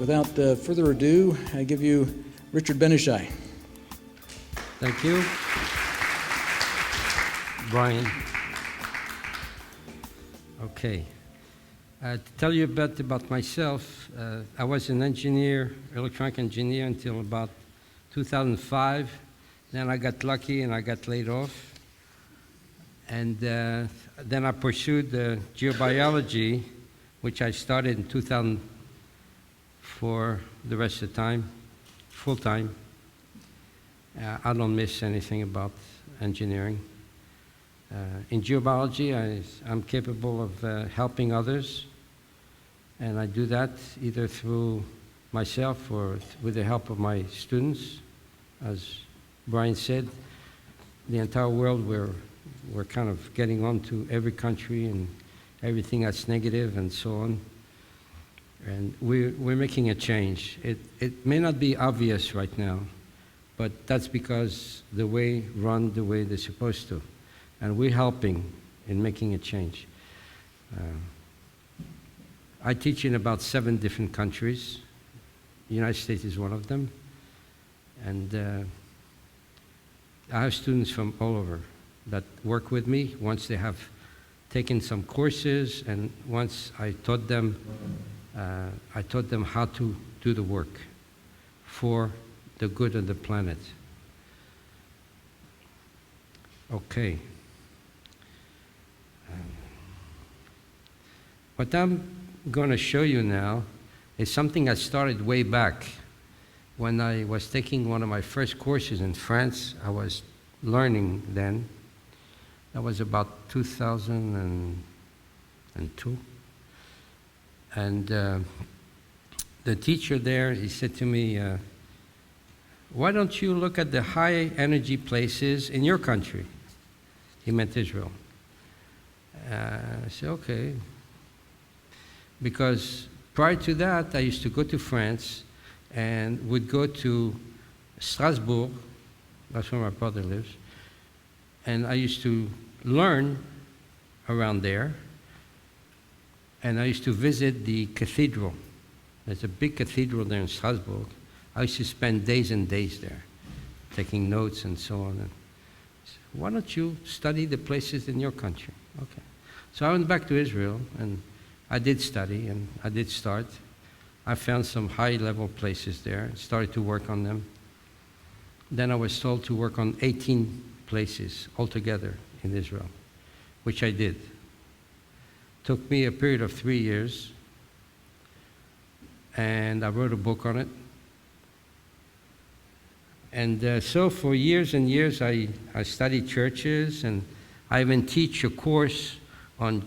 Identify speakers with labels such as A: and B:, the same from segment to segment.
A: without further ado, I give you Richard Benishai.
B: Thank you, Brian. Okay. To tell you a bit about myself, I was an engineer, electronic engineer, until about 2005. Then I got lucky and I got laid off. And then I pursued geobiology, which I started in 2000 for the rest of the time, full time. I don't miss anything about engineering. In geobiology, I'm capable of helping others, and I do that either through myself or with the help of my students. As Brian said, the entire world, we're kind of getting on to every country and everything that's negative and so on. And we're making a change. It may not be obvious right now, but that's because the way run the way they're supposed to. And we're helping in making a change. I teach in about 7 different countries. The United States is one of them. And I have students from all over that work with me once they have taken some courses, and once I taught them how to do the work for the good of the planet. Okay. What I'm going to show you now is something I started way back when I was taking one of my first courses in France. I was learning then. That was about 2002. And the teacher there, he said to me, why don't you look at the high energy places in your country? He meant Israel. I said, okay. Because prior to that, I used to go to France and would go to Strasbourg, that's where my brother lives, and I used to learn around there, and I used to visit the cathedral. There's a big cathedral there in Strasbourg. I used to spend days and days there, taking notes and so on. And I said, why don't you study the places in your country? Okay. So I went back to Israel, and I did study, and I did start. I found some high-level places there and started to work on them. Then I was told to work on 18 places altogether in Israel, which I did. Took me a period of 3 years, and I wrote a book on it. And so for years and years, I studied churches, and I even teach a course on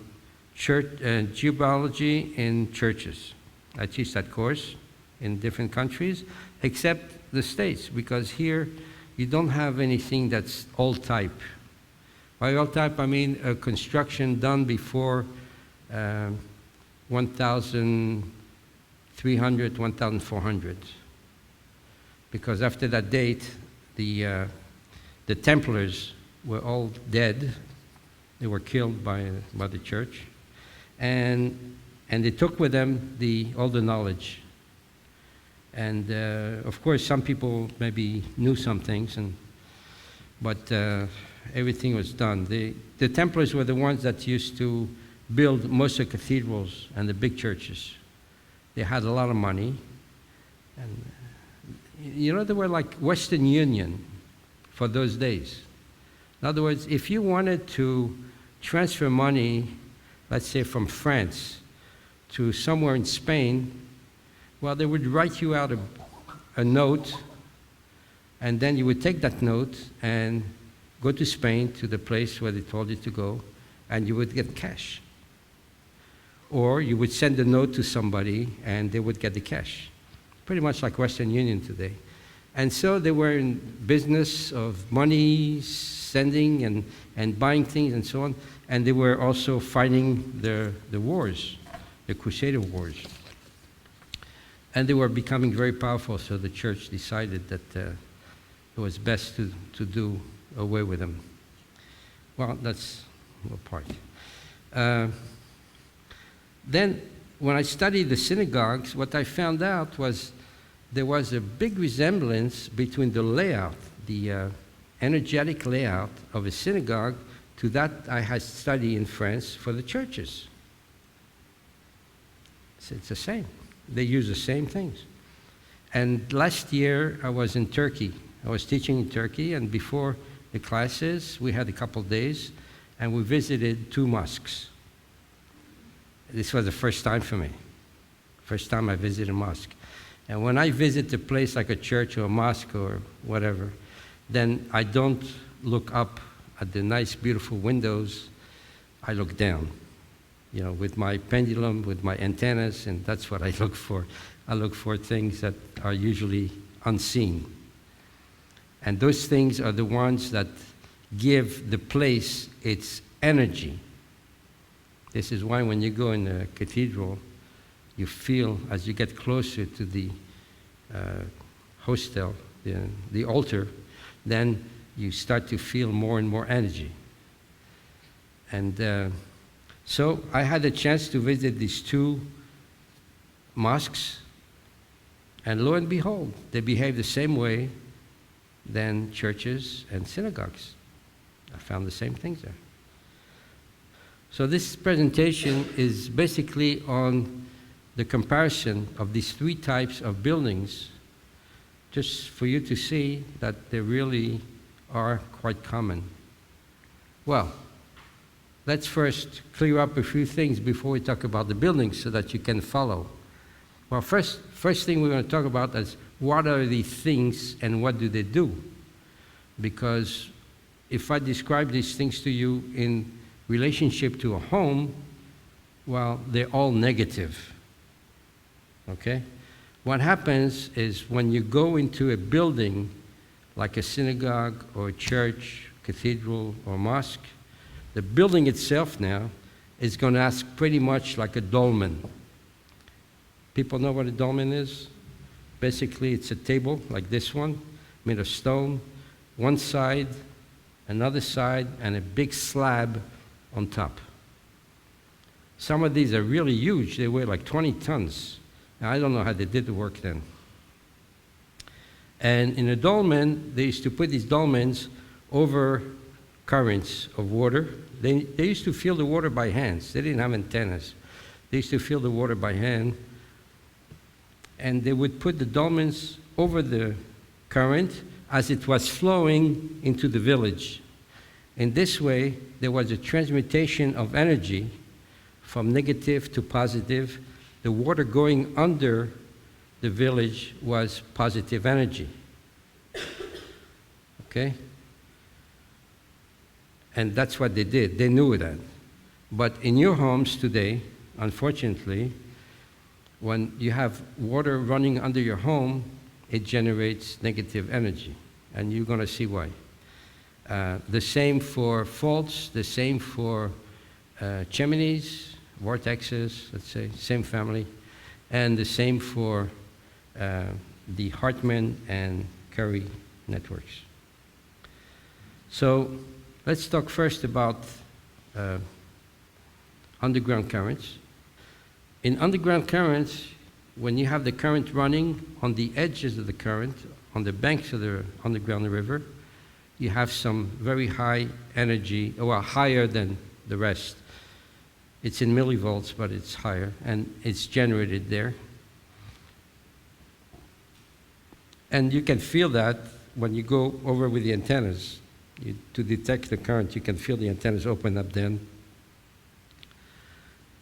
B: church geobiology in churches. I teach that course in different countries, except the States, because here you don't have anything that's old type. By old type, I mean a construction done before 1300, 1400. Because after that date, the Templars were all dead. They were killed by the church. And they took with them all the knowledge. And of course, some people maybe knew some things, but everything was done. The Templars were the ones that used to build most of the cathedrals and the big churches. They had a lot of money. And they were like Western Union for those days. In other words, if you wanted to transfer money, let's say from France to somewhere in Spain, well, they would write you out a note, and then you would take that note and go to Spain, to the place where they told you to go, and you would get cash. Or you would send a note to somebody, and they would get the cash. Pretty much like Western Union today. And so they were in business of money, sending and buying things and so on, and they were also fighting the wars, the Crusader Wars. And they were becoming very powerful, so the church decided that it was best to do away with them. Well, that's a part. Then when I studied the synagogues, what I found out was there was a big resemblance between the layout, the energetic layout of a synagogue to that I had studied in France for the churches. So it's the same. They use the same things. And last year I was in Turkey. I was teaching in Turkey, and before the classes, we had a couple of days, and we visited 2 mosques. This was the first time for me. First time I visited a mosque. And when I visit a place like a church or a mosque or whatever, then I don't look up at the nice, beautiful windows. I look down, with my pendulum, with my antennas, and that's what I look for. I look for things that are usually unseen. And those things are the ones that give the place its energy. This is why when you go in a cathedral, you feel, as you get closer to the hostel, the altar, then you start to feel more and more energy. And so I had a chance to visit these 2 mosques, and lo and behold, they behave the same way than churches and synagogues. I found the same things there. So this presentation is basically on the comparison of these 3 types of buildings, just for you to see that they really are quite common. Well, let's first clear up a few things before we talk about the buildings so that you can follow. Well, first thing we're going to talk about is what are these things and what do they do? Because if I describe these things to you in relationship to a home, well, they're all negative. Okay? What happens is when you go into a building like a synagogue or a church, cathedral or mosque, the building itself now is going to ask pretty much like a dolmen. People know what a dolmen is? Basically, it's a table like this one, made of stone, one side, another side, and a big slab on top. Some of these are really huge. They weigh like 20 tons. Now, I don't know how they did the work then. And in a dolmen, they used to put these dolmens over currents of water. They used to feel the water by hands. They didn't have antennas. They used to feel the water by hand. And they would put the dolmens over the current as it was flowing into the village. In this way, there was a transmutation of energy from negative to positive. The water going under the village was positive energy. Okay? And that's what they did. They knew that. But in your homes today, unfortunately, when you have water running under your home, it generates negative energy. And you're going to see why. The same for faults, the same for chimneys, vortexes, let's say, same family, and the same for the Hartman and Curry networks. So let's talk first about underground currents. In underground currents, when you have the current running on the edges of the current, on the banks of the underground river, you have some very high energy, well, higher than the rest. It's in millivolts, but it's higher, and it's generated there. And you can feel that when you go over with the antennas. To detect the current, you can feel the antennas open up then.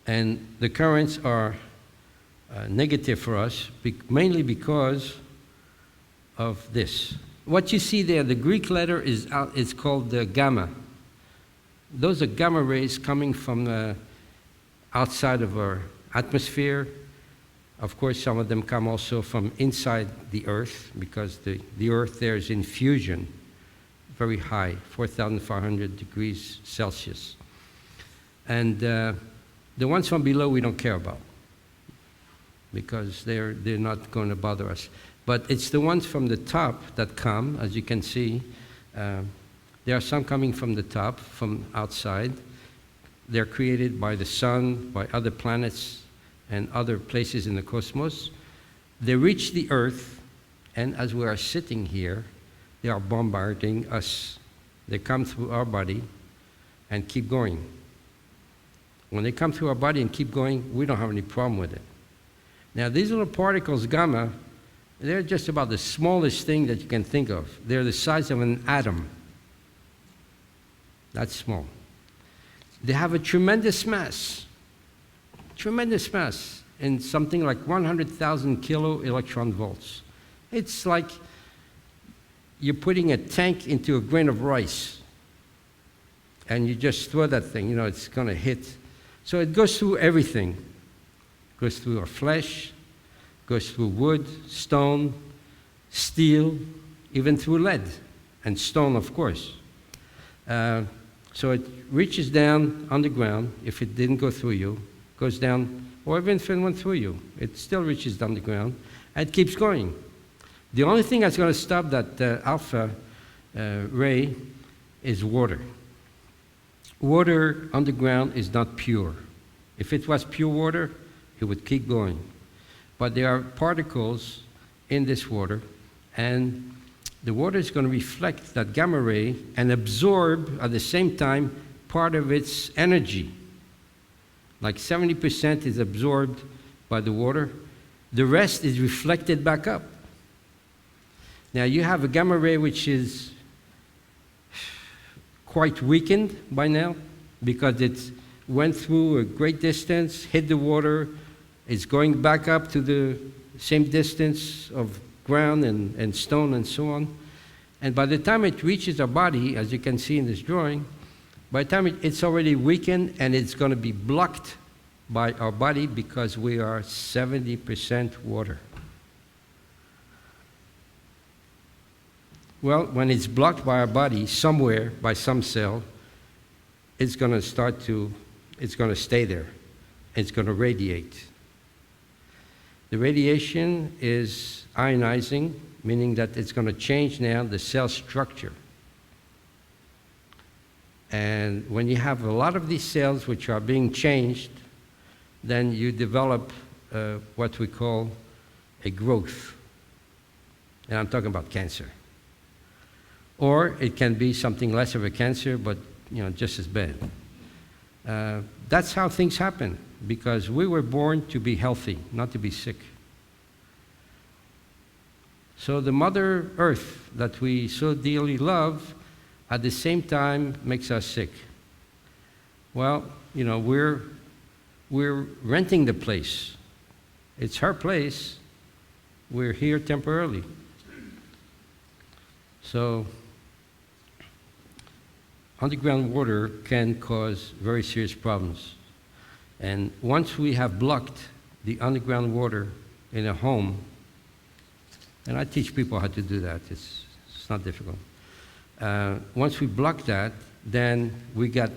B: And the currents are negative for us, mainly because of this. What you see there, the Greek letter is called the gamma. Those are gamma rays coming from outside of our atmosphere. Of course, some of them come also from inside the Earth, because the Earth there is in fusion, very high, 4,500 degrees Celsius. And the ones from below we don't care about, because they're not going to bother us. But it's the ones from the top that come, as you can see. There are some coming from the top, from outside. They're created by the sun, by other planets, and other places in the cosmos. They reach the Earth, and as we are sitting here, they are bombarding us. They come through our body and keep going. When they come through our body and keep going, we don't have any problem with it. Now, these little particles, gamma, they're just about the smallest thing that you can think of. They're the size of an atom. That's small. They have a tremendous mass in something like 100,000 kilo electron volts. It's like you're putting a tank into a grain of rice, and you just throw that thing, it's going to hit. So it goes through everything. It goes through our flesh, goes through wood, stone, steel, even through lead, and stone, of course. So it reaches down underground. If it didn't go through you, goes down, or even if it went through you, it still reaches down the ground, and it keeps going. The only thing that's going to stop that alpha ray is water. Water underground is not pure. If it was pure water, it would keep going. But there are particles in this water, and the water is going to reflect that gamma ray and absorb at the same time part of its energy. Like 70% is absorbed by the water. The rest is reflected back up. Now you have a gamma ray which is quite weakened by now because it went through a great distance, hit the water, it's going back up to the same distance of ground and stone and so on. And by the time it reaches our body, as you can see in this drawing, by the time it's already weakened and it's going to be blocked by our body because we are 70% water. Well, when it's blocked by our body somewhere, by some cell, it's going to stay there. It's going to radiate. The radiation is ionizing, meaning that it's going to change now the cell structure. And when you have a lot of these cells which are being changed, then you develop what we call a growth. And I'm talking about cancer. Or it can be something less of a cancer, but just as bad. That's how things happen, because we were born to be healthy, not to be sick. So the Mother Earth that we so dearly love, at the same time makes us sick. Well, we're renting the place. It's her place. We're here temporarily. So underground water can cause very serious problems. And once we have blocked the underground water in a home, and I teach people how to do that, it's not difficult. Once we block that, then we got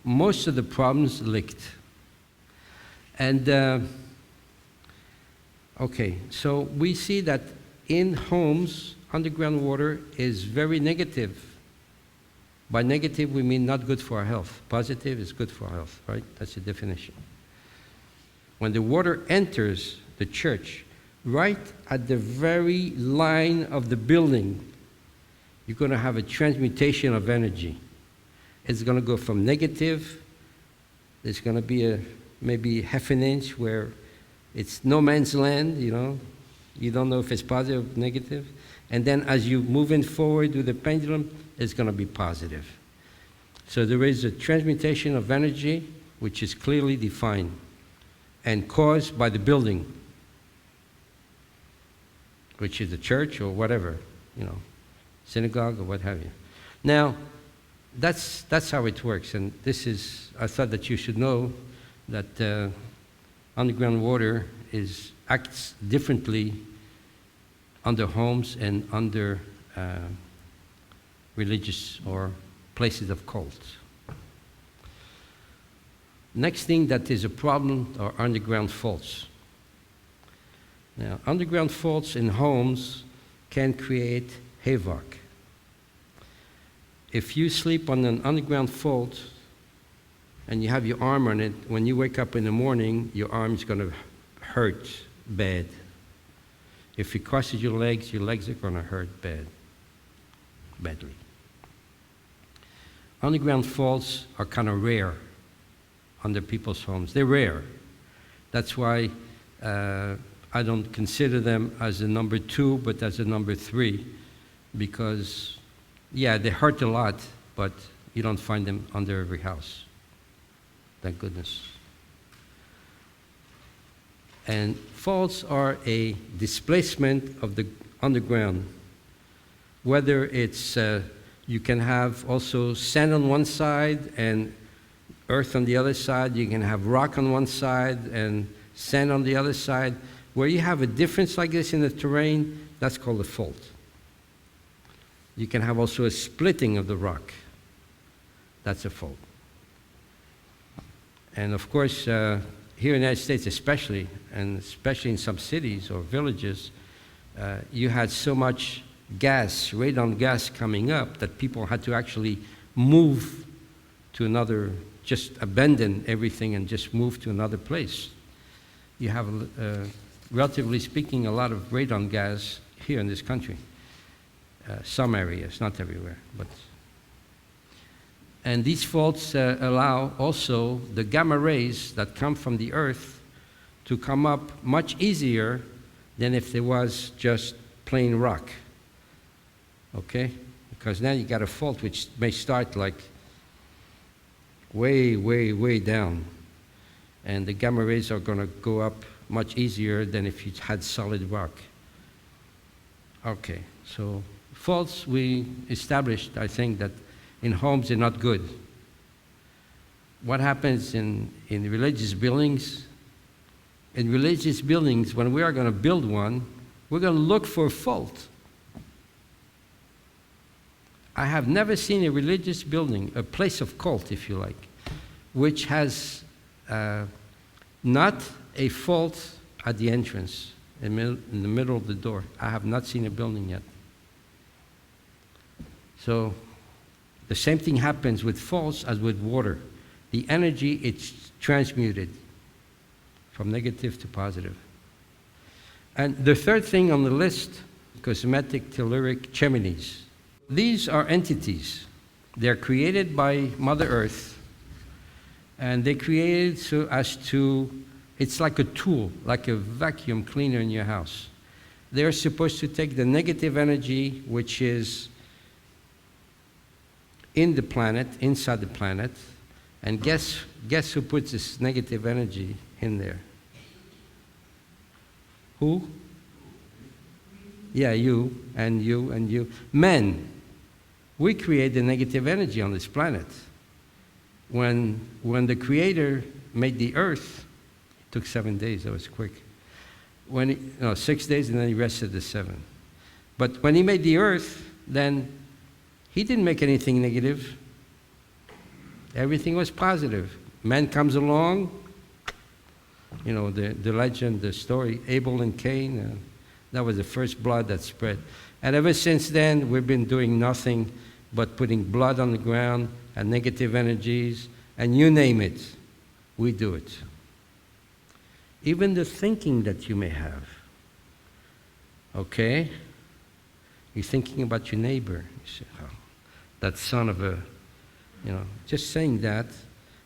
B: most of the problems licked. And, okay, so we see that in homes, underground water is very negative. By negative, we mean not good for our health. Positive is good for our health, right? That's the definition. When the water enters the church, right at the very line of the building, you're going to have a transmutation of energy. It's going to go from negative, there's going to be maybe half an inch where it's no man's land, You don't know if it's positive or negative. And then as you move in forward with the pendulum, it's going to be positive. So there is a transmutation of energy which is clearly defined and caused by the building, which is the church or whatever, synagogue or what have you. Now, that's how it works. And I thought that you should know that underground water acts differently under homes and under religious or places of cults. Next thing that is a problem are underground faults. Now, underground faults in homes can create havoc. If you sleep on an underground fault, and you have your arm on it, when you wake up in the morning, your arm's going to hurt bad. If it crosses your legs are going to hurt badly. Underground faults are kind of rare under people's homes. They're rare. That's why I don't consider them as a number 2, but as a number 3, because, yeah, they hurt a lot, but you don't find them under every house. Thank goodness. And faults are a displacement of the underground. Whether it's, you can have also sand on one side and earth on the other side. You can have rock on one side and sand on the other side. Where you have a difference like this in the terrain, that's called a fault. You can have also a splitting of the rock. That's a fault. And of course, here in the United States especially, and especially in some cities or villages, you had so much gas, radon gas coming up that people had to actually move to another, just abandon everything and just move to another place. You have, relatively speaking, a lot of radon gas here in this country. Some areas, not everywhere, but. And these faults allow also the gamma rays that come from the Earth to come up much easier than if there was just plain rock. Okay? Because now you got a fault which may start like way, way, way down. And the gamma rays are going to go up much easier than if you had solid rock. Okay, so faults we established, I think, that in homes they're not good. What happens in religious buildings? In religious buildings, when we are going to build one, we're going to look for a fault. I have never seen a religious building, a place of cult, if you like, which has not a fault at the entrance, in the middle of the door. I have not seen a building yet. So the same thing happens with faults as with water. The energy, it's transmuted from negative to positive. And the third thing on the list, cosmetic telluric chimneys. These are entities. They're created by Mother Earth, and they created so as to, it's like a tool, like a vacuum cleaner in your house. They're supposed to take the negative energy, which is in the planet, inside the planet, and guess who puts this negative energy in there? Who? Yeah, you and you and you. Men. We create the negative energy on this planet. When the Creator made the earth, it took 7 days, that was quick. 6 days, and then he rested the 7. But when he made the earth, then he didn't make anything negative. Everything was positive. Man comes along, the legend, the story, Abel and Cain, that was the first blood that spread. And ever since then, we've been doing nothing but putting blood on the ground and negative energies, and you name it, we do it. Even the thinking that you may have, okay? You're thinking about your neighbor. You say, oh, that son of a, just saying that,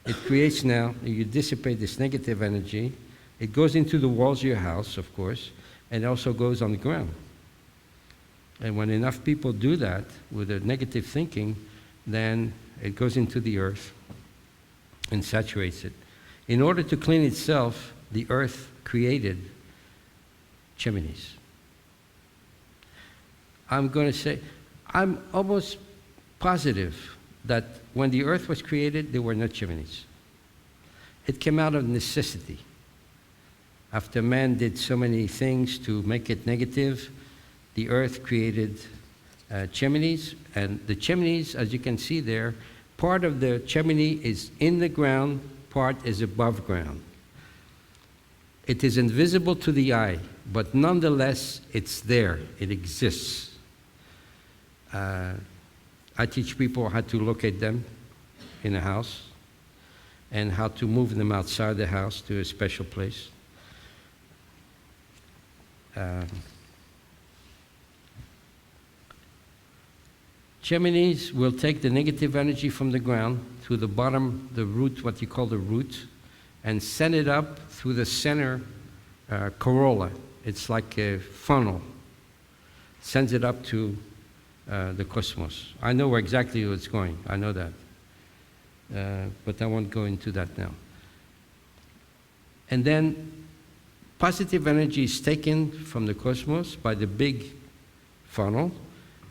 B: it creates now, you dissipate this negative energy, it goes into the walls of your house, of course, and it also goes on the ground. And when enough people do that with a negative thinking, then it goes into the earth and saturates it. In order to clean itself, the earth created chimneys. I'm going to say, I'm almost positive that when the earth was created, there were no chimneys. It came out of necessity. After man did so many things to make it negative, the earth created chimneys, and the chimneys, as you can see there, part of the chimney is in the ground, part is above ground. It is invisible to the eye, but nonetheless, it's there, it exists. I teach people how to locate them in a house. and how to move them outside the house to a special place. Chimneys will take the negative energy from the ground to the bottom, the root, what you call the root, and send it up through the center corolla. It's like a funnel. Sends it up to the cosmos. I know where exactly it's going. I know that. But I won't go into that now. And then positive energy is taken from the cosmos by the big funnel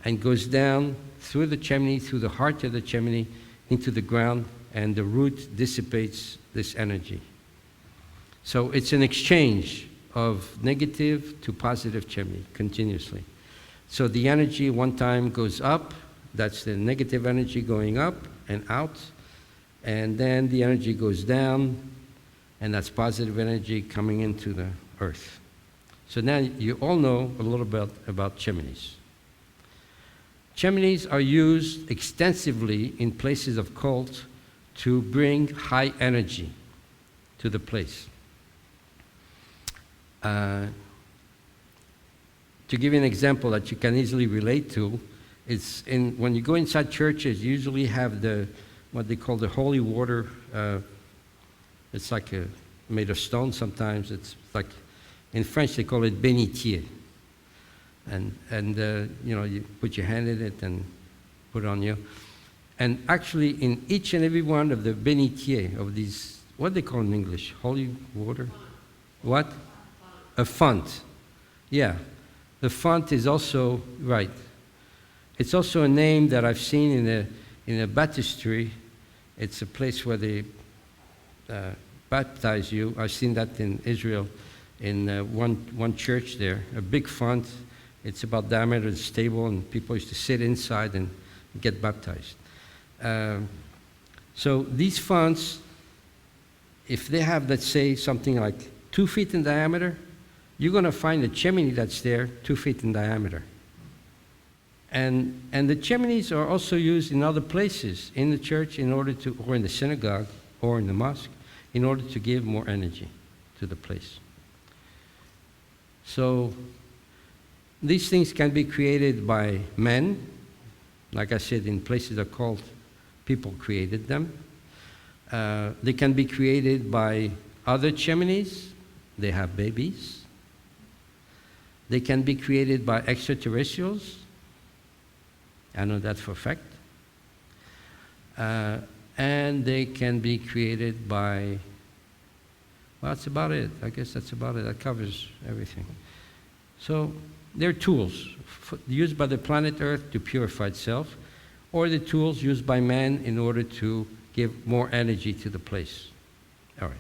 B: and goes down through the chimney, through the heart of the chimney, into the ground, and the root dissipates this energy. So it's an exchange of negative to positive chimney continuously. So the energy one time goes up, that's the negative energy going up and out, and then the energy goes down, and that's positive energy coming into the earth. So now you all know a little bit about chimneys. Chimneys are used extensively in places of cult to bring high energy to the place. To give you an example that you can easily relate to, it's when you go inside churches, you usually have what they call the holy water. It's like made of stone sometimes. It's like, in French they call it bénitier. And you put your hand in it and put it on you. And actually in each and every one of the bénitier, of these, what they call in English, holy water? What? A font. Yeah. The font is also, right. It's also a name that I've seen in a baptistry. It's a place where they baptize you. I've seen that in Israel, in one church there, a big font. It's about diameter, it's stable, and people used to sit inside and get baptized. So these fonts, if they have, let's say, something like 2 feet in diameter, you're going to find a chimney that's there 2 feet in diameter. And the chimneys are also used in other places, in the church, or in the synagogue, or in the mosque, in order to give more energy to the place. So these things can be created by men. Like I said, in places of cult, people created them. They can be created by other chimneys. They have babies. They can be created by extraterrestrials. I know that for a fact. And they can be created by, well, that's about it. I guess that's about it. That covers everything. So they're tools used by the planet Earth to purify itself, or the tools used by man in order to give more energy to the place. All right.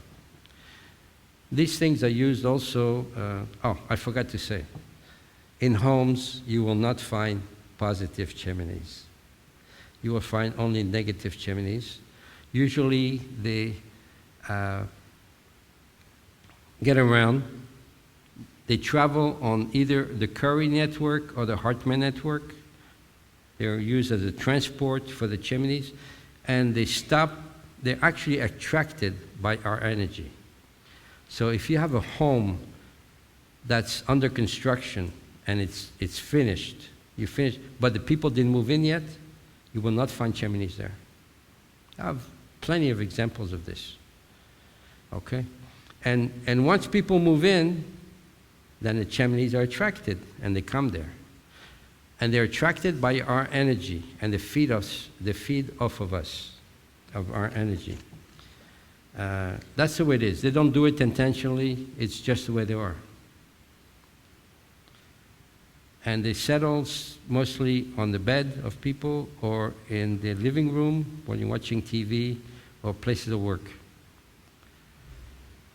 B: These things are used also, I forgot to say, in homes you will not find positive chimneys. You will find only negative chimneys. Usually they get around. They travel on either the Curry network or the Hartman network. They're used as a transport for the chimneys, and they're actually attracted by our energy. So if you have a home that's under construction and it's finished, but the people didn't move in yet, you will not find chimneys there. I have plenty of examples of this. Okay? And once people move in, then the chimneys are attracted and they come there. And they're attracted by our energy, and they feed off of us, of our energy. That's the way it is. They don't do it intentionally, it's just the way they are. And they settle mostly on the bed of people or in the living room when you're watching TV or places of work.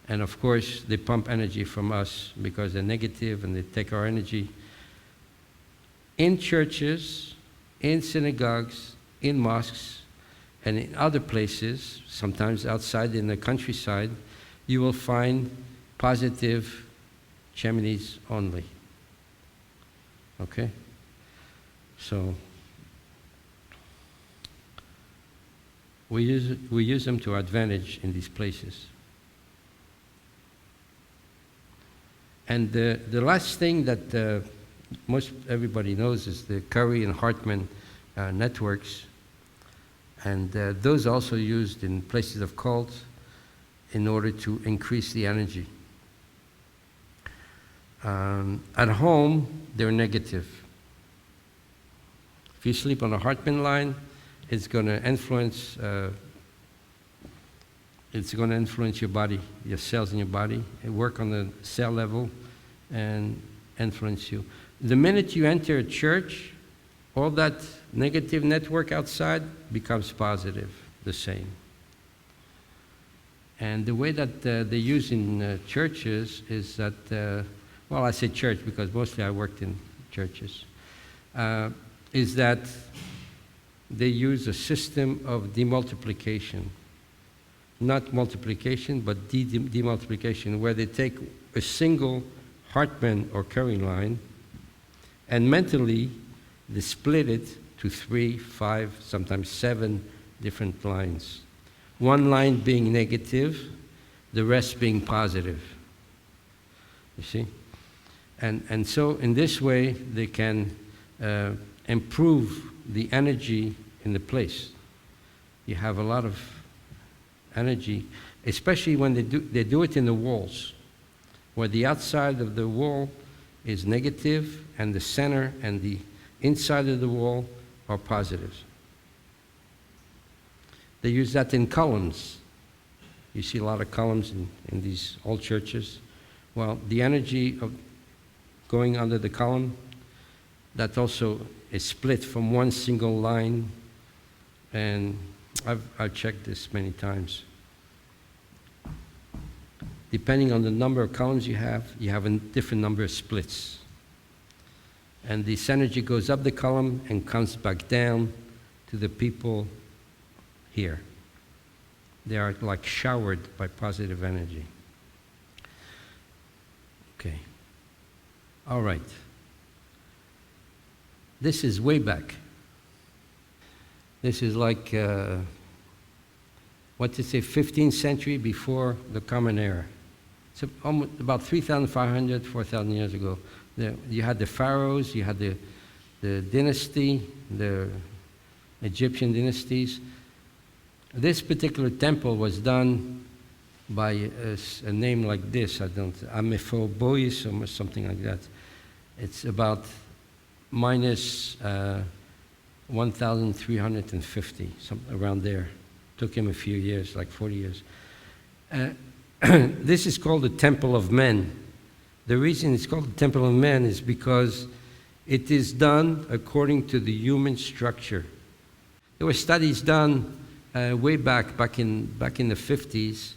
B: And of course, they pump energy from us because they're negative and they take our energy. In churches, in synagogues, in mosques, and in other places, sometimes outside in the countryside, you will find positive chimneys only. Okay? So, We use them to our advantage in these places. And the last thing that most everybody knows is the Curry and Hartman networks. And those also used in places of cults in order to increase the energy. At home, they're negative. If you sleep on a Hartman line, it's going to influence your body, your cells in your body. It work on the cell level and influence you. The minute you enter a church, all that negative network outside becomes positive, the same. And the way that they use in churches is that, well, I say church because mostly I worked in churches, is that they use a system of demultiplication. Not multiplication, but demultiplication, where they take a single Hartman or Curry line and mentally they split it to 3, 5, sometimes 7 different lines. One line being negative, the rest being positive. You see? And so in this way, they can improve the energy in the place. You have a lot of energy, especially when they do it in the walls, where the outside of the wall is negative and the center and the inside of the wall are positives. They use that in columns. You see a lot of columns in these old churches. Well, the energy of going under the column, that also is split from one single line, and I've checked this many times. Depending on the number of columns you have a different number of splits. And this energy goes up the column and comes back down to the people here. They are like showered by positive energy. Okay. All right. This is way back. This is like, 15th century before the Common Era. So almost about 3,500, 4,000 years ago. You had the pharaohs, you had the dynasty, the Egyptian dynasties. This particular temple was done by a name like this, Amephobois or something like that. It's about minus 1,350, around there. Took him a few years, like 40 years. This is called the Temple of Men. The reason it's called the Temple of Men is because it is done according to the human structure. There were studies done way back in the 50s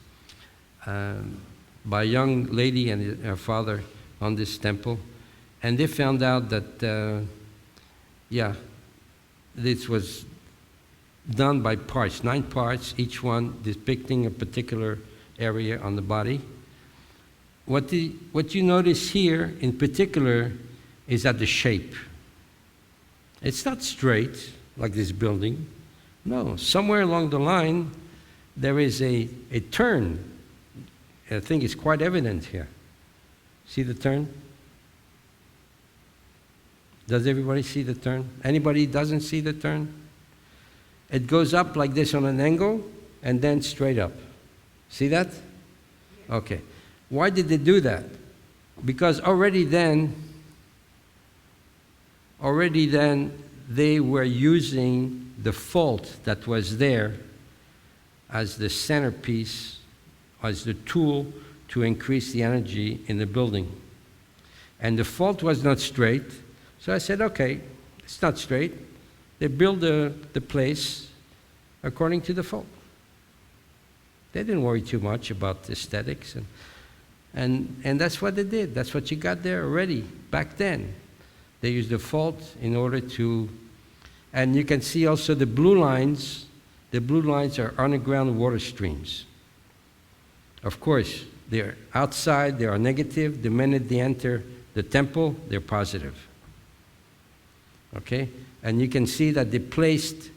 B: by a young lady and her father on this temple, and they found out that this was done by parts, 9 parts, each one depicting a particular area on the body. What you notice here in particular is that the shape. It's not straight like this building. No, somewhere along the line there is a turn. I think it's quite evident here. See the turn? Does everybody see the turn? Anybody doesn't see the turn? It goes up like this on an angle and then straight up. See that? Okay. Why did they do that? Because already then they were using the fault that was there as the centerpiece, as the tool to increase the energy in the building. And the fault was not straight, so I said, okay, it's not straight. They build the place according to the fault. They didn't worry too much about aesthetics, and that's what they did. That's what you got there already back then. They used the fault in order to, and you can see also the blue lines. The blue lines are underground water streams. Of course, they're outside, they are negative. The minute they enter the temple, they're positive. Okay? And you can see that they placed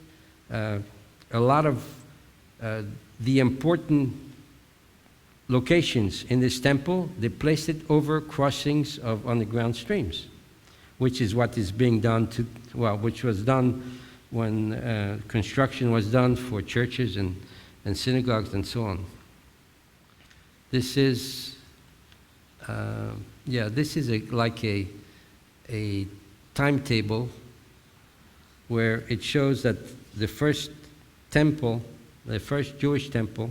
B: a lot of the important locations in this temple, they placed it over crossings of underground streams, which is what is being done which was done when construction was done for churches and synagogues and so on. This is, this is like a timetable where it shows that the first temple, the first Jewish temple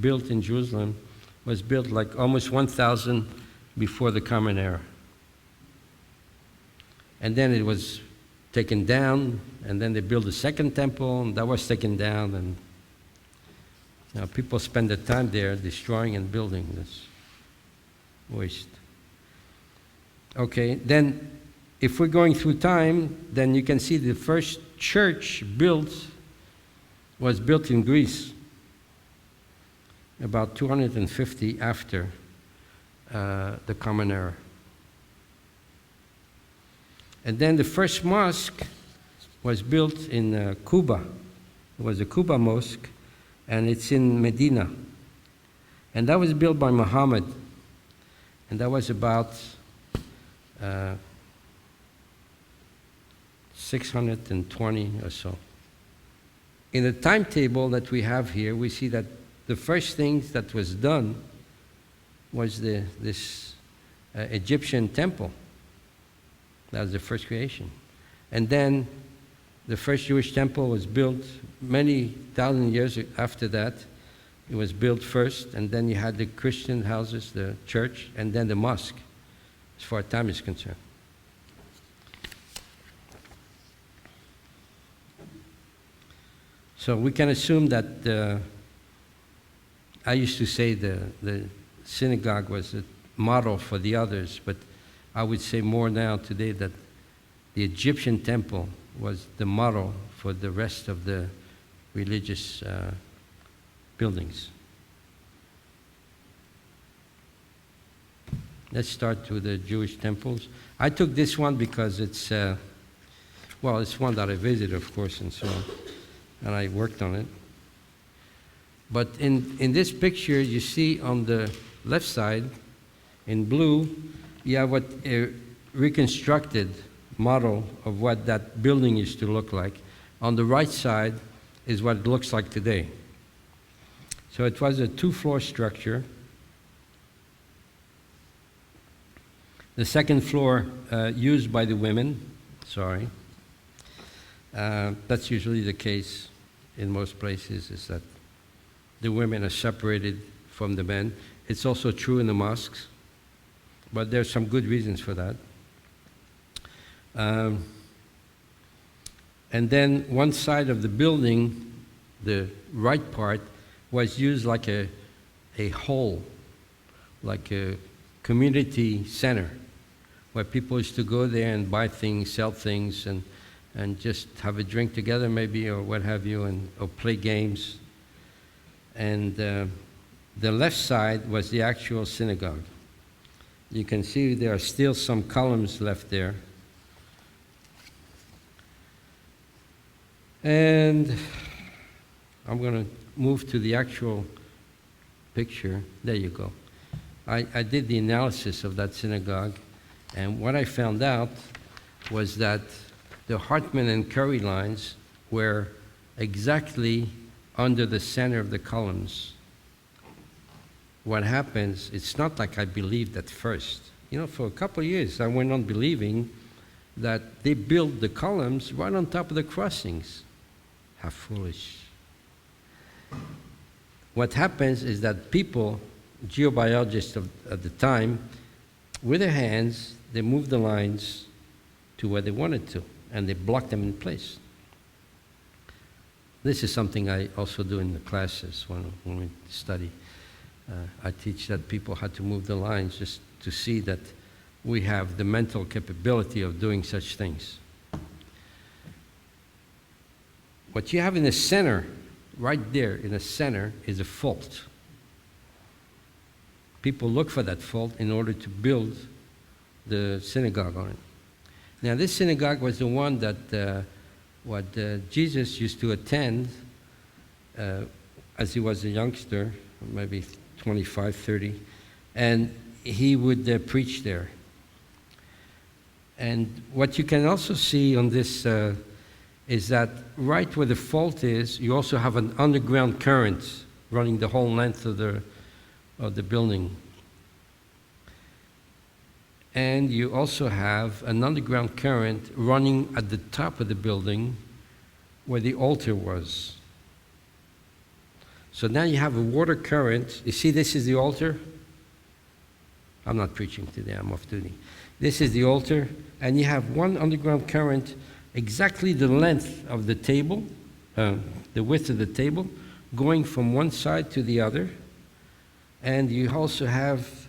B: built in Jerusalem, was built like almost 1,000 before the Common Era. And then it was taken down, and then they built a second temple, and that was taken down, and people spend the time there destroying and building this waste. Okay, then if we're going through time, then you can see the first church was built in Greece about 250 after the Common Era. And then the first mosque was built in Cuba. It was a Cuba mosque, and it's in Medina. And that was built by Muhammad, and that was about 620 or so. In the timetable that we have here, we see that the first thing that was done was this Egyptian temple. That was the first creation. And then the first Jewish temple was built many thousand years after that. It was built first, and then you had the Christian houses, the church, and then the mosque, as far as time is concerned. So we can assume that I used to say the synagogue was a model for the others, but I would say more now today that the Egyptian temple was the model for the rest of the religious buildings. Let's start with the Jewish temples. I took this one because it's one that I visited, of course, and so on, and I worked on it. But in this picture, you see on the left side, in blue, you have what a reconstructed model of what that building used to look like. On the right side is what it looks like today. So it was a 2-floor structure. The second floor used by the women, that's usually the case in most places, is that the women are separated from the men. It's also true in the mosques, but there's some good reasons for that. And then one side of the building, the right part, was used like a hall, like a community center, where people used to go there and buy things, sell things, and just have a drink together maybe, or what have you, or play games. And the left side was the actual synagogue. You can see there are still some columns left there. And I'm going to move to the actual picture. There you go. I did the analysis of that synagogue, and what I found out was that the Hartman and Curry lines were exactly under the center of the columns. What happens, it's not like I believed at first. For a couple of years, I went on believing that they built the columns right on top of the crossings. How foolish. What happens is that people, geobiologists at the time, with their hands, they moved the lines to where they wanted to, and they blocked them in place. This is something I also do in the classes when we study. I teach that people had to move the lines just to see that we have the mental capability of doing such things. What you have in the center, right there in the center, is a fault. People look for that fault in order to build the synagogue on it. Now, this synagogue was the one that Jesus used to attend as he was a youngster, maybe 25, 30, and he would preach there. And what you can also see on this is that right where the fault is, you also have an underground current running the whole length of the building. And you also have an underground current running at the top of the building where the altar was. So now you have a water current. You see, this is the altar. I'm not preaching today, I'm off duty. This is the altar, and you have one underground current exactly the length of the table, the width of the table, going from one side to the other. And you also have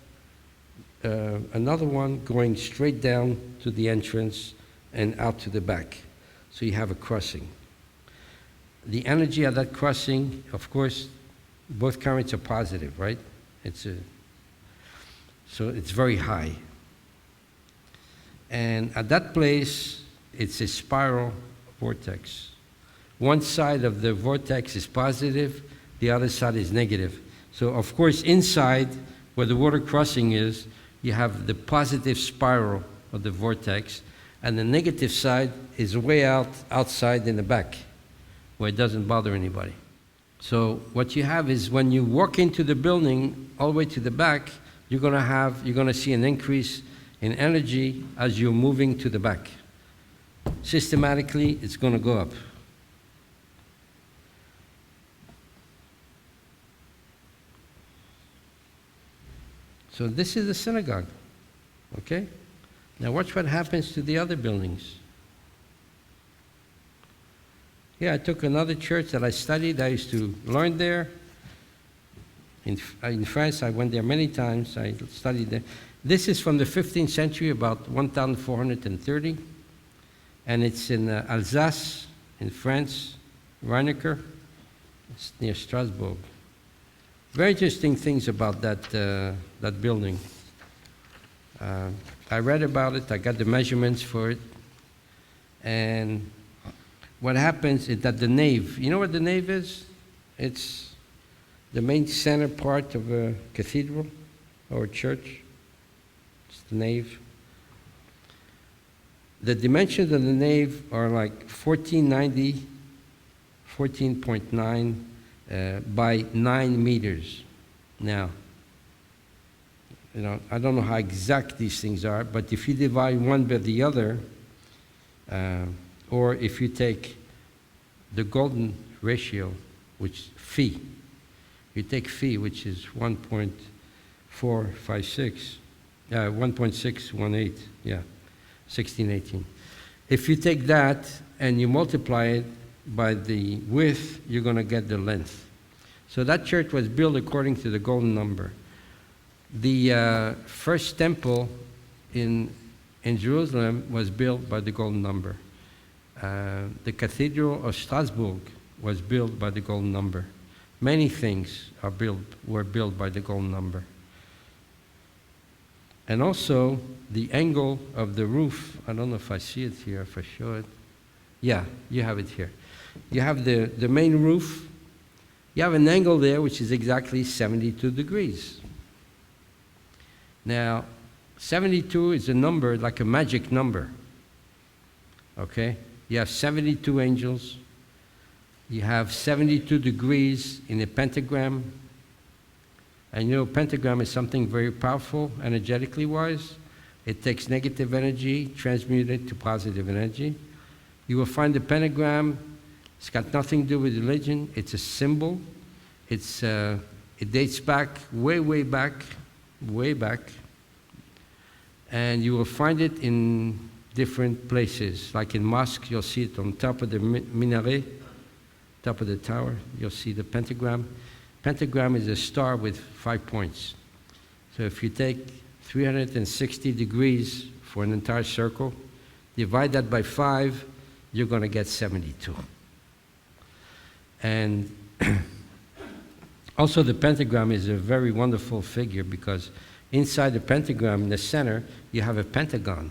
B: another one going straight down to the entrance and out to the back. So you have a crossing. The energy of that crossing, of course, both currents are positive, right? So it's very high. And at that place, it's a spiral vortex. One side of the vortex is positive, the other side is negative. So of course, inside, where the water crossing is, you have the positive spiral of the vortex, and the negative side is way outside in the back, where it doesn't bother anybody. So what you have is when you walk into the building all the way to the back, you're going to see an increase in energy as you're moving to the back. Systematically, it's going to go up. So this is the synagogue, okay? Now watch what happens to the other buildings. Yeah, I took another church that I studied. I used to learn there. In France, I went there many times. I studied there. This is from the 15th century, about 1430. And it's in Alsace, in France, Rheinecker. It's near Strasbourg. Very interesting things about that building. I read about it. I got the measurements for it. And what happens is that the nave, you know what the nave is? It's the main center part of a cathedral or a church. It's the nave. The dimensions of the nave are like 1490, 14.9 by 9 meters. Now, I don't know how exact these things are, but if you divide one by the other, or if you take the golden ratio, which phi, you take phi, which is 1.456, 1.618, yeah, 1618. If you take that and you multiply it by the width, you're going to get the length. So that church was built according to the golden number. The first temple in Jerusalem was built by the golden number. The Cathedral of Strasbourg was built by the golden number. Many things were built by the golden number. And also, the angle of the roof, I don't know if I see it here, if I show it. Yeah, you have it here. You have the main roof. You have an angle there which is exactly 72 degrees. Now, 72 is a number, like a magic number. Okay? You have 72 angels. You have 72 degrees in a pentagram. And you know, pentagram is something very powerful, energetically wise. It takes negative energy, transmuted to positive energy. You will find the pentagram, it's got nothing to do with religion. It's a symbol. It dates back, way back. And you will find it in different places. Like in mosque, you'll see it on top of the minaret, top of the tower. You'll see the pentagram. Pentagram is a star with 5 points. So if you take 360 degrees for an entire circle, divide that by 5, you're going to get 72. And also the pentagram is a very wonderful figure because inside the pentagram, in the center, you have a pentagon,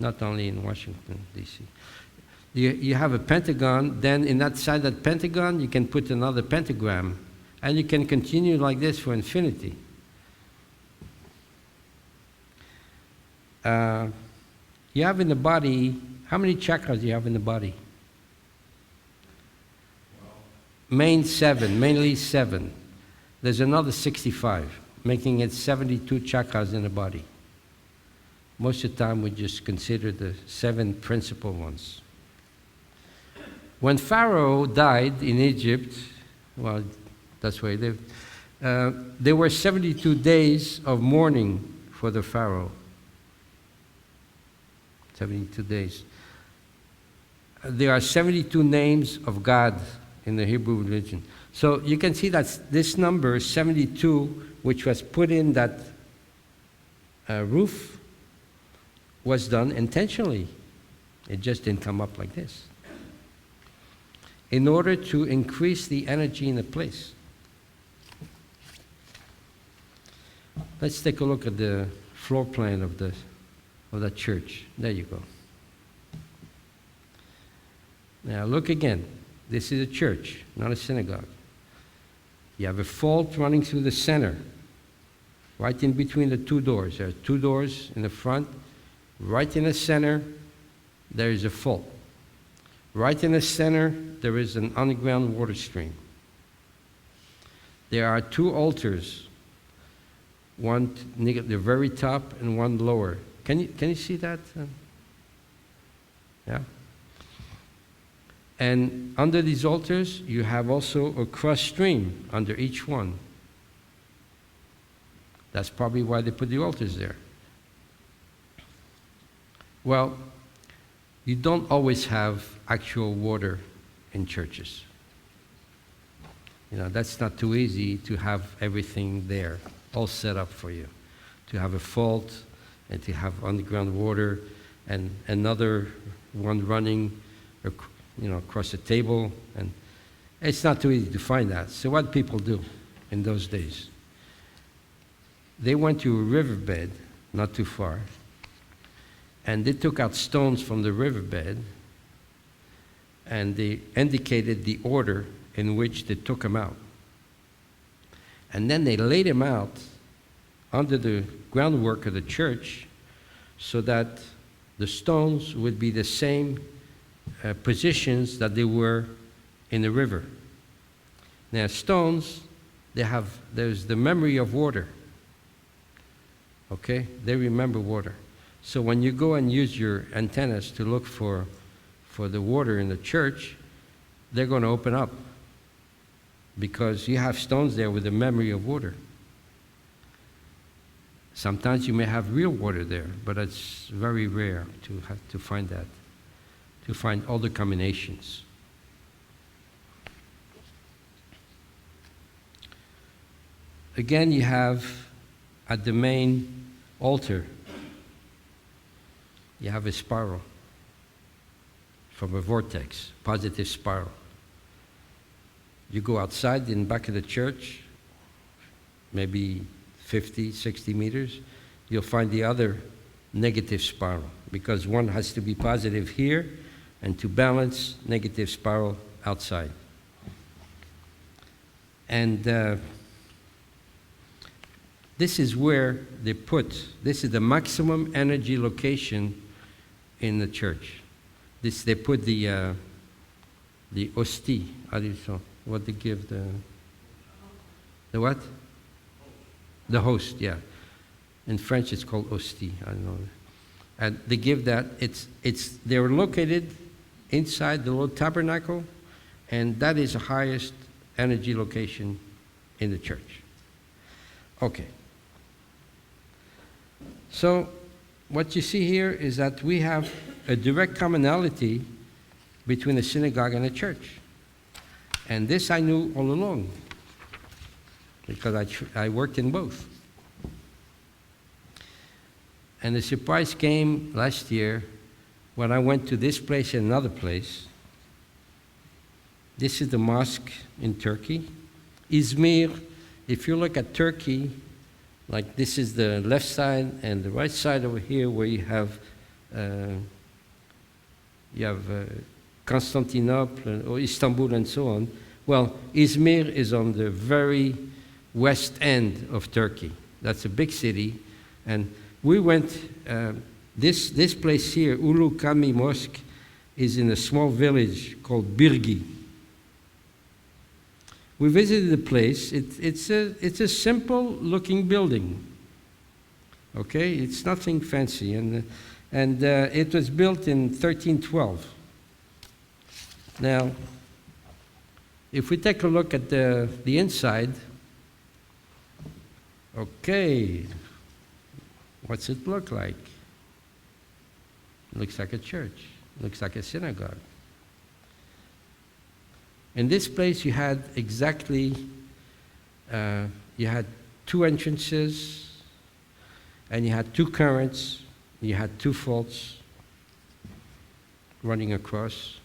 B: not only in Washington, D.C. You have a pentagon, then in that side of that pentagon, you can put another pentagram. And you can continue like this for infinity. You have in the body, how many chakras do you have in the body? Mainly 7. There's another 65, making it 72 chakras in the body. Most of the time we just consider the 7 principal ones. When Pharaoh died in Egypt, well, that's where he lived, there were 72 days of mourning for the Pharaoh. 72 days. There are 72 names of God in the Hebrew religion. So you can see that this number, 72, which was put in that roof, was done intentionally. It just didn't come up like this. In order to increase the energy in the place. Let's take a look at the floor plan of the church. There you go. Now look again. This is a church, not a synagogue. You have a fault running through the center, right in between the 2 doors. There are 2 doors in the front. Right in the center, there is a fault. Right in the center, there is an underground water stream. There are 2 altars, one near the very top and one lower. Can you see that? Yeah. And under these altars, you have also a cross stream under each one. That's probably why they put the altars there. Well, you don't always have actual water in churches. You know, that's not too easy to have everything there, all set up for you. To have a fault and to have underground water and another one running across the table. And it's not too easy to find that. So what people do in those days? They went to a riverbed, not too far, and they took out stones from the riverbed and they indicated the order in which they took them out. And then they laid them out under the groundwork of the church so that the stones would be the same positions that they were in the river. Now stones, there's the memory of water. Okay? They remember water. So when you go and use your antennas to look for the water in the church, they're going to open up because you have stones there with the memory of water. Sometimes you may have real water there, but it's very rare to find that, to find all the combinations. Again, you have at the main altar, you have a spiral from a vortex, positive spiral. You go outside in the back of the church, maybe 50, 60 meters, you'll find the other negative spiral because one has to be positive here and to balance negative spiral outside. And this is where this is the maximum energy location in the church. They put the hostie, how do you say, what they give the what? The host, yeah. In French it's called hostie, I don't know. And they give that, they're located inside the little tabernacle, and that is the highest energy location in the church. Okay. So what you see here is that we have a direct commonality between a synagogue and a church. And this I knew all along because I worked in both. And the surprise came last year when I went to this place and another place. This is the mosque in Turkey. Izmir, if you look at Turkey, like this is the left side and the right side over here where you have Constantinople or Istanbul and so on. Well, Izmir is on the very west end of Turkey. That's a big city. And we went, this place here, Ulu Cami Mosque, is in a small village called Birgi. We visited the place. It's a simple looking building. Okay, it's nothing fancy. And it was built in 1312. Now, if we take a look at the inside, okay, what's it look like? It looks like a church. It looks like a synagogue. In this place, you had exactly, you had two entrances, and you had two currents, you had two faults running across.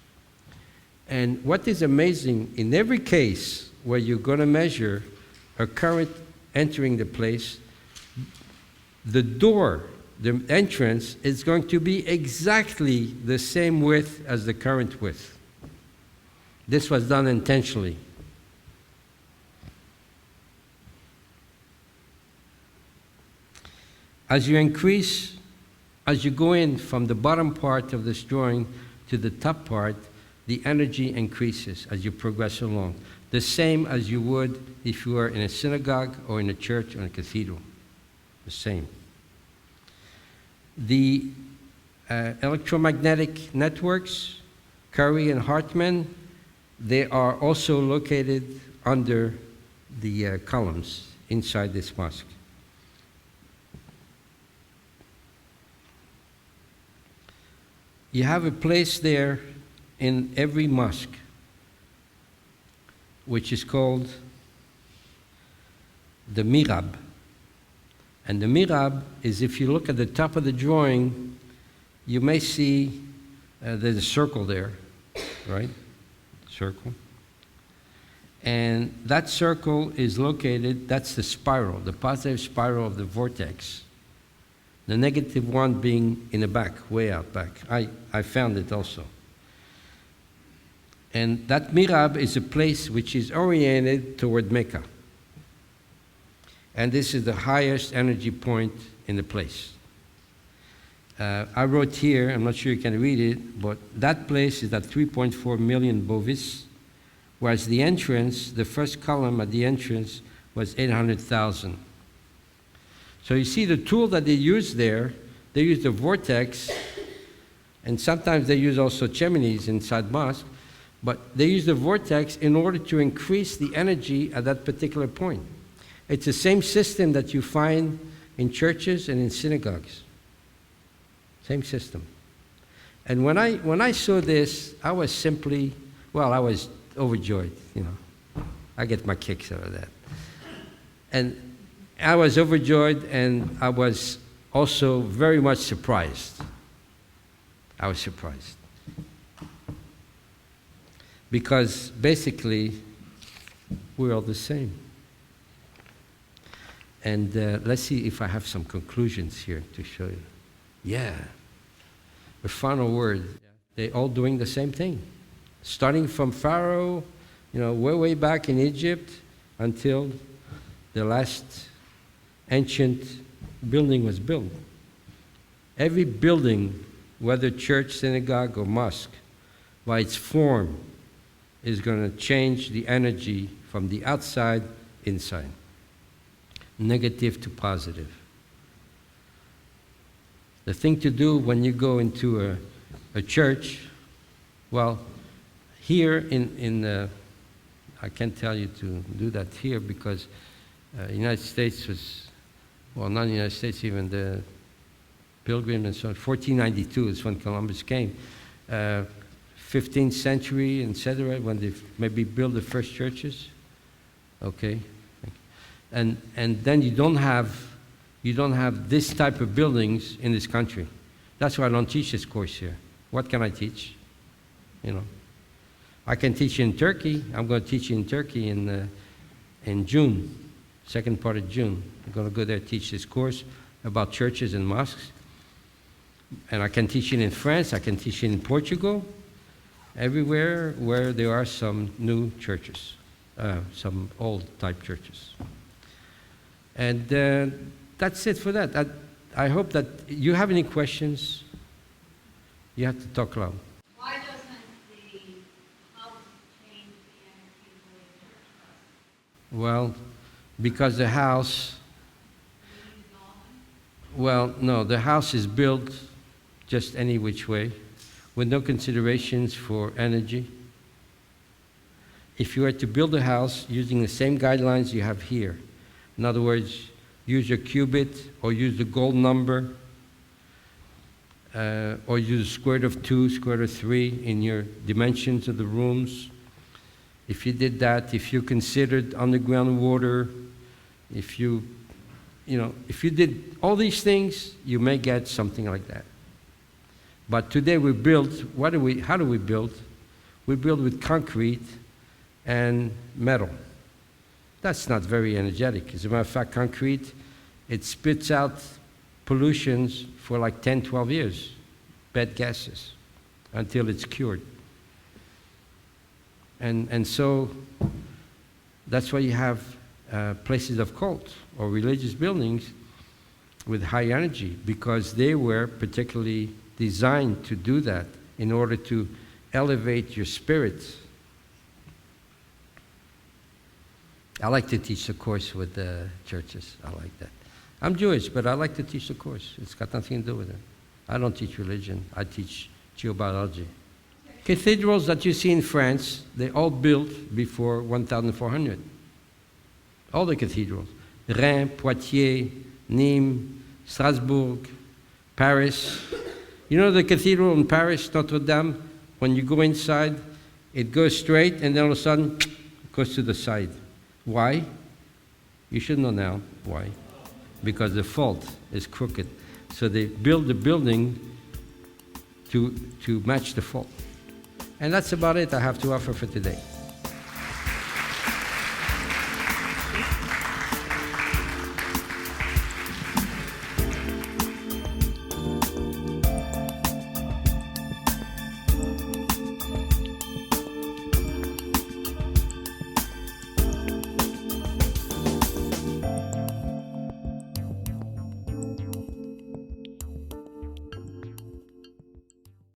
B: And what is amazing, in every case where you're going to measure a current entering the place, the door, the entrance, is going to be exactly the same width as the current width. This was done intentionally. As you increase, as you go in from the bottom part of this drawing to the top part, the energy increases as you progress along. The same as you would if you were in a synagogue or in a church or in a cathedral. The same. The electromagnetic networks, Curry and Hartman, they are also located under the columns inside this mosque. You have a place there in every mosque which is called the mihrab. And the mihrab is, if you look at the top of the drawing, you may see there's a circle there, right? Circle. And that circle is located, that's the spiral, the positive spiral of the vortex. The negative one being in the back, way out back. I found it also. And that mihrab is a place which is oriented toward Mecca. And this is the highest energy point in the place. I wrote here, I'm not sure you can read it, but that place is at 3.4 million bovis, whereas the entrance, the first column at the entrance, was 800,000. So you see the tool that they use there, they use the vortex, and sometimes they use also chimneys inside mosque, but they use the vortex in order to increase the energy at that particular point. It's the same system that you find in churches and in synagogues. Same system. And when I saw this, I was simply, well, I was overjoyed, you know. I get my kicks out of that. And I was overjoyed, and I was also very much surprised. I was surprised. Because basically, we're all the same. And let's see if I have some conclusions here to show you. Yeah. The final word. They're all doing the same thing. Starting from Pharaoh, you know, way back in Egypt, until the last ancient building was built. Every building, whether church, synagogue, or mosque, by its form, is going to change the energy from the outside inside. Negative to positive. The thing to do when you go into a church, well, here I can't tell you to do that here because the United States was, well, not the United States, even the Pilgrim and so on. 1492 is when Columbus came. 15th century, etc., when they maybe built the first churches. Okay. And then you don't have this type of buildings in this country. That's why I don't teach this course here. What can I teach? You know, I can teach you in Turkey. I'm going to teach you in Turkey in June, second part of June. I'm going to go there teach this course about churches and mosques. And I can teach you in France. I can teach you in Portugal. everywhere where there are some new churches, some old type churches. And that's it for that. I hope that you have any questions. You have to talk loud.
C: Why doesn't the house change the energy the way the church does?
B: Well, because the house, well, no, the house is built just any which way, with no considerations for energy. If you were to build a house using the same guidelines you have here, in other words, use your cubit or use the gold number, or use square root of 2, square root of 3 in your dimensions of the rooms. If you did that, if you considered underground water, if you did all these things, you may get something like that. But today we build, how do we build? We build with concrete and metal. That's not very energetic. As a matter of fact, concrete, it spits out pollutions for like 10, 12 years, bad gases, until it's cured. And so that's why you have places of cult or religious buildings with high energy, because they were particularly designed to do that in order to elevate your spirits. I like to teach the course with the churches. I like that. I'm Jewish, but I like to teach the course. It's got nothing to do with it. I don't teach religion. I teach geobiology. Cathedrals that you see in France, they all built before 1400. All the cathedrals. Reims, Poitiers, Nîmes, Strasbourg, Paris. You know the cathedral in Paris, Notre Dame? When you go inside, it goes straight, and then all of a sudden, it goes to the side. Why? You should know now why. Because the fault is crooked. So they build the building to match the fault. And that's about it I have to offer for today.